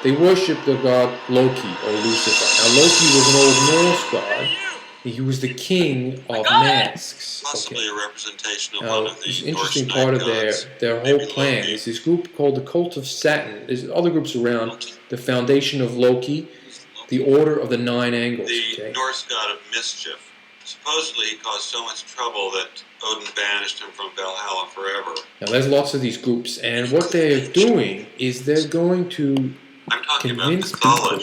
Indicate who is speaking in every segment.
Speaker 1: They worship the god Loki or Lucifer. Now Loki was an Old Norse god. He was the king of masks.
Speaker 2: Possibly a representation of
Speaker 1: now,
Speaker 2: one of the
Speaker 1: this interesting
Speaker 2: Norse
Speaker 1: part of
Speaker 2: gods,
Speaker 1: their whole plan is this group called the Cult of Saturn. There's other groups around. The Foundation of Loki, the Order of the Nine Angles.
Speaker 2: The Norse god of mischief. Supposedly he caused so much trouble that Odin banished him from Valhalla forever.
Speaker 1: Now there's lots of these groups, and what they're doing is they're going to convince people.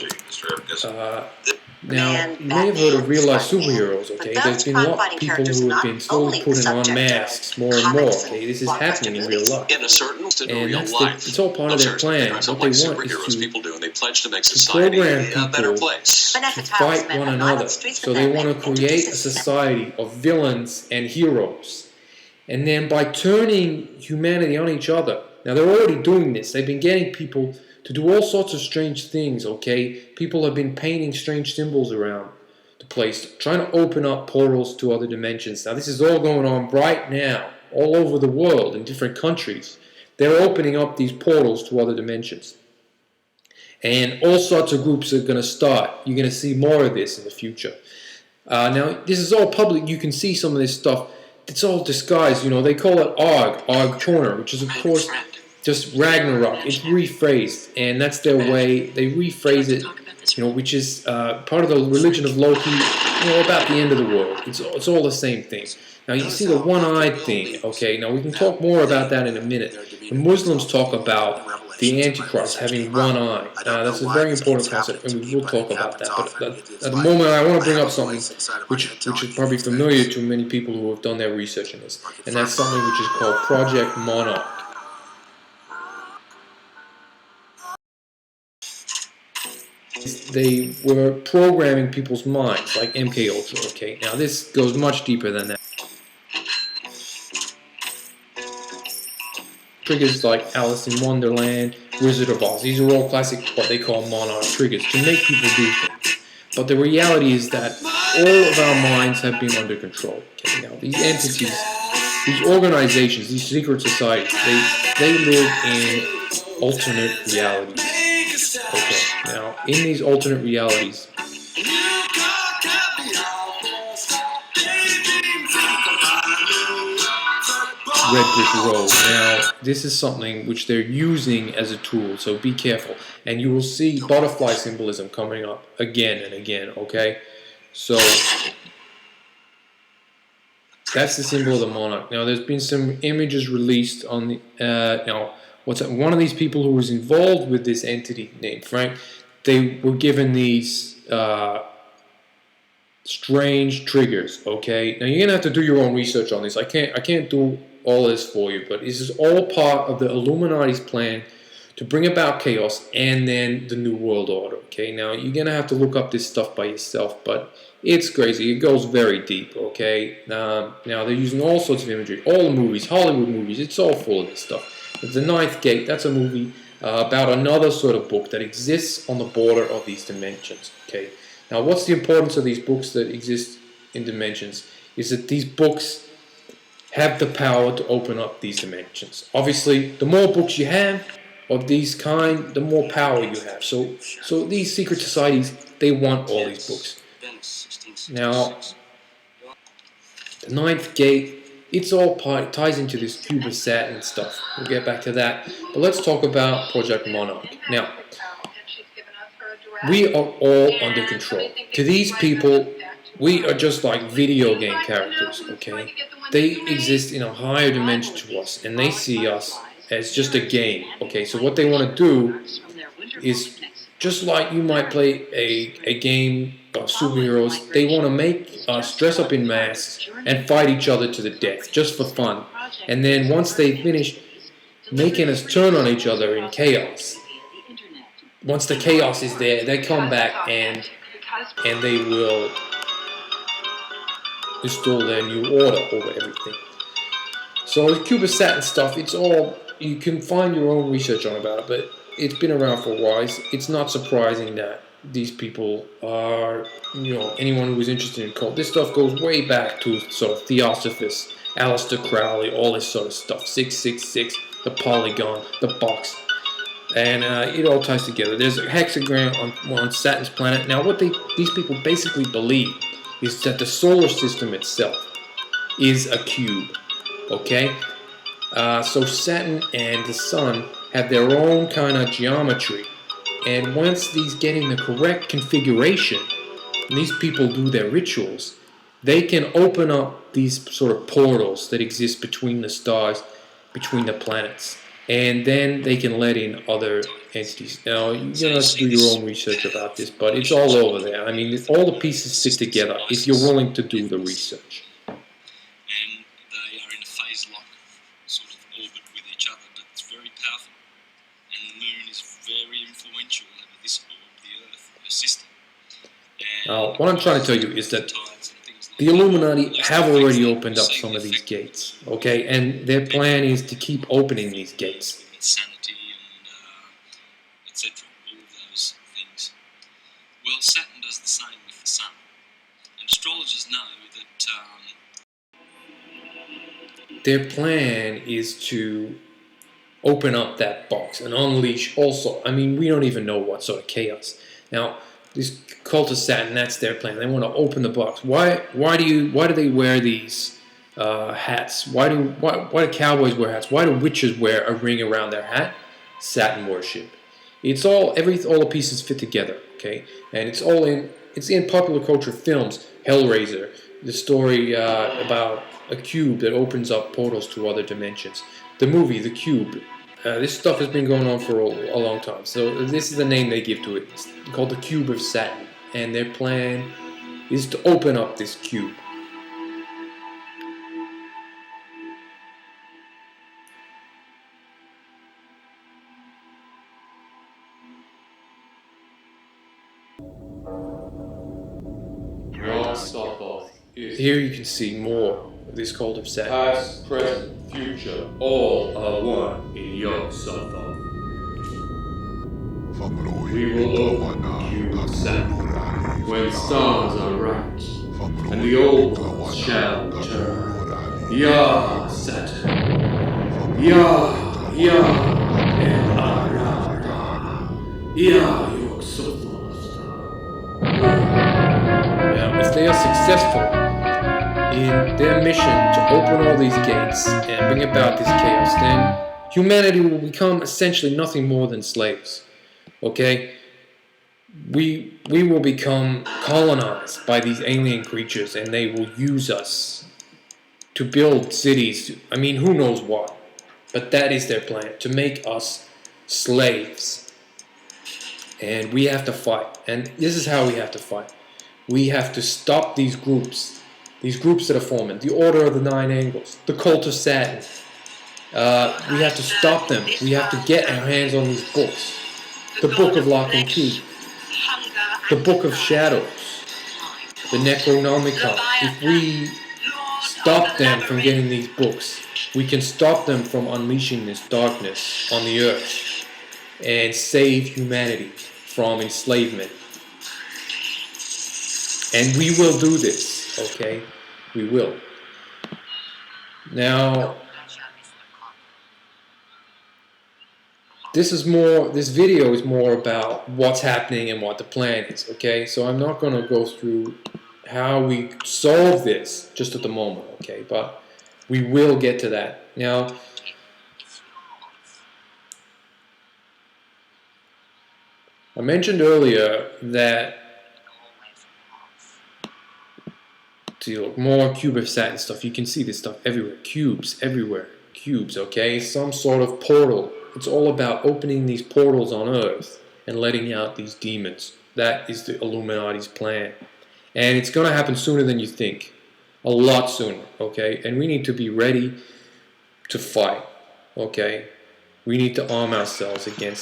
Speaker 1: Now, you may have heard of real-life superheroes, okay? There's been a lot of people who have been slowly putting on masks more and more, okay? This is happening in real life. And it's all part of their plan. What they want is to program people to fight one another. So they want to create a society of villains and heroes. And then by turning humanity on each other, now they're already doing this. They've been getting people to do all sorts of strange things, okay? People have been painting strange symbols around the place, trying to open up portals to other dimensions. Now, this is all going on right now, all over the world, in different countries. They're opening up these portals to other dimensions. And all sorts of groups are going to start. You're going to see more of this in the future. Now, this is all public. You can see some of this stuff. It's all disguised, you know. They call it Arg Corner, which is, of course, just Ragnarok. It's rephrased, and that's their way. They rephrase it, you know, which is part of the religion of Loki, you know, about the end of the world. It's all the same thing. Now, you see the one-eyed thing, okay? Now, we can talk more about that in a minute. The Muslims talk about the Antichrist having one eye. That's a very important concept, and we will talk about that. But at the moment, I want to bring up something which is probably familiar to many people who have done their research in this, and that's something which is called Project Monarch. They were programming people's minds, like MK Ultra, okay? Now, this goes much deeper than that. Triggers like Alice in Wonderland, Wizard of Oz. These are all classic, what they call monarch triggers, to make people do things. But the reality is that all of our minds have been under control. Okay? Now, these entities, these organizations, these secret societies, they live in alternate realities. Okay, now, in these alternate realities, Red Brick Road. Now, this is something which they're using as a tool, so be careful. And you will see butterfly symbolism coming up again and again, okay? So, that's the symbol of the monarch. Now, there's been some images released on the, now, one of these people who was involved with this entity named Frank, they were given these strange triggers, okay? Now, you're going to have to do your own research on this. I can't do all this for you, but this is all part of the Illuminati's plan to bring about chaos and then the New World Order, okay? Now, you're going to have to look up this stuff by yourself, but it's crazy. It goes very deep, okay? Now, they're using all sorts of imagery, all the movies, Hollywood movies, it's all full of this stuff. The Ninth Gate, that's a movie about another sort of book that exists on the border of these dimensions, okay? Now, what's the importance of these books that exist in dimensions is that these books have the power to open up these dimensions. Obviously, the more books you have of these kind, the more power you have. So these secret societies, they want all these books. Now, the Ninth Gate, it's all ties into this Cube of Saturn stuff. We'll get back to that. But let's talk about Project Monarch. Now, we are all under control. To these people, we are just like video game characters, okay? They exist in a higher dimension to us, and they see us as just a game, okay? So what they want to do is, just like you might play a game of superheroes, they want to make us dress up in masks and fight each other to the death, just for fun. And then once they finish making us turn on each other in chaos, once the chaos is there, they come back and they will install their new order over everything. So the Cube of Saturn stuff, it's all, you can find your own research on about it, but it's been around for a while. It's not surprising that these people are, you know, anyone who is interested in cult. This stuff goes way back to sort of Theosophists, Aleister Crowley, all this sort of stuff. 666, the polygon, the box. And it all ties together. There's a hexagram on Saturn's planet. Now, what these people basically believe is that the solar system itself is a cube. Okay? So Saturn and the Sun have their own kind of geometry. And once these get in the correct configuration, and these people do their rituals, they can open up these sort of portals that exist between the stars, between the planets. And then they can let in other entities. Now, you're going to have to do your own research about this, but it's all over there. I mean, all the pieces fit together if you're willing to do the research.
Speaker 3: And they are in a phase-lock sort of orbit with each other, but it's very powerful. And the moon is very influential over this orb, the Earth, her system.
Speaker 1: Now, what I'm trying to tell you is that the Illuminati have already opened up some of these gates, okay? And their plan is to keep opening these gates.
Speaker 3: Insanity and etc. All of those things. Well, Saturn does the same with the Sun. And astrologers know that
Speaker 1: their plan is to open up that box and unleash also. I mean, we don't even know what sort of chaos. Now, this cult of Saturn, that's their plan. They want to open the box. Why do they wear these hats? Why do cowboys wear hats? Why do witches wear a ring around their hat? Saturn worship. It's all the pieces fit together, okay? And it's in popular culture films. Hellraiser, the story about a cube that opens up portals to other dimensions. The movie, The Cube. This stuff has been going on for a long time. So this is the name they give to it. It's called the Cube of Saturn. And their plan is to open up this cube. Here you can see more of this cult of Saturn.
Speaker 4: Past, present, future, all are one in Yog Sothoth. We will open the cube of Saturn when stars are right, and the old ones shall return. Ya Saturn, Ya, and Ara, Ya Yog Sothoth.
Speaker 1: Now, if they are successful in their mission to open all these gates and bring about this chaos, then humanity will become essentially nothing more than slaves. Okay? We will become colonized by these alien creatures, and they will use us to build cities. I mean, who knows what? But that is their plan, to make us slaves. And we have to fight. And this is how we have to fight. We have to stop these groups that are forming, the Order of the Nine Angles, the Cult of Saturn. We have to stop them. We have to get our hands on these books. The Book of Lock and Key, the Book of Shadows, the Necronomicon. If we stop them from getting these books, we can stop them from unleashing this darkness on the earth and save humanity from enslavement. And we will do this, okay? We will. Now, this video is more about what's happening and what the plan is, okay? So I'm not going to go through how we solve this just at the moment, okay? But we will get to that. Now, I mentioned earlier that see, look, more Cube of Saturn stuff. You can see this stuff everywhere. Cubes everywhere. Cubes, okay? Some sort of portal. It's all about opening these portals on Earth and letting out these demons. That is the Illuminati's plan. And it's going to happen sooner than you think. A lot sooner, okay? And we need to be ready to fight, okay? We need to arm ourselves against